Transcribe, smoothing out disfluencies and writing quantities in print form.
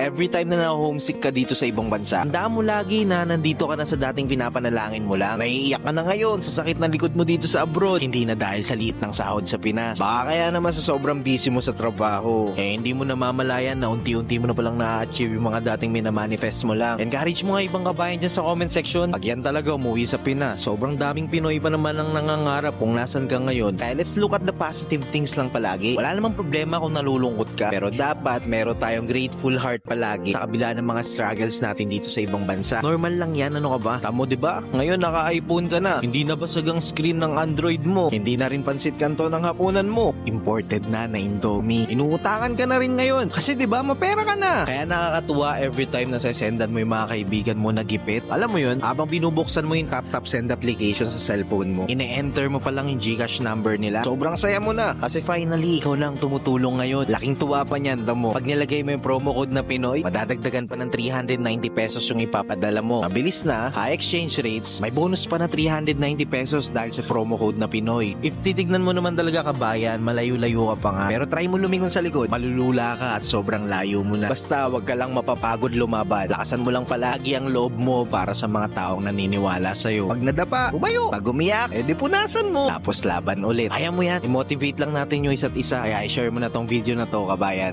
Every time na na-homesick ka dito sa ibang bansa, tandaan mo lagi na nandito ka na sa dating pinapanalangin mo lang. Naiiyak ka na ngayon sa sakit ng likod mo dito sa abroad, hindi na dahil sa liit ng sahod sa Pinas. Baka kaya naman sa sobrang busy mo sa trabaho, hindi mo na mamalayan na unti-unti mo na palang na-achieve yung mga dating minamanifest mo lang. Encourage mo nga ibang kabayan dyan sa comment section. Pag yan talaga umuwi sa Pinas, sobrang daming Pinoy pa naman ang nangangarap kung nasan ka ngayon. Kaya let's look at the positive things lang palagi. Wala namang problema kung nalulungkot ka, pero dapat meron tayong grateful heart palagi sa kabila ng mga struggles natin dito sa ibang bansa. Normal lang yan, ano ka ba? Tamo, diba? Ngayon naka-iPhone ka na, hindi na basag ang screen ng Android mo, hindi na rin pansit kanto ng hapunan mo, imported na Indomie, inuutangan ka na rin ngayon kasi diba mapera ka na. Kaya nakakatuwa every time na sesendan mo yung mga kaibigan mo na gipit. Alam mo yun, habang binubuksan mo yung tap send application sa cellphone mo, ine-enter mo pa lang yung Gcash number nila, sobrang saya mo na kasi finally ikaw lang tumutulong ngayon. Laking tuwa pa niyan, tamo. Pag nilagay mo yung promo code na Pinoy, madadagdagan pa ng 390 pesos yung ipapadala mo. Mabilis na, high exchange rates, may bonus pa na 390 pesos dahil sa promo code na Pinoy. If titignan mo naman talaga kabayan, malayo-layo ka pa nga. Pero try mo lumingon sa likod, malulula ka at sobrang layo mo na. Basta wag ka lang mapapagod lumaban. Lakasan mo lang palagi ang loob mo para sa mga taong naniniwala sa'yo. Pag nadapa, umayo. Pag umiyak, edi punasan mo. Tapos laban ulit. Kaya mo yan. I-motivate lang natin yung isa't isa. Kaya i-share mo na tong video na to, kabayan.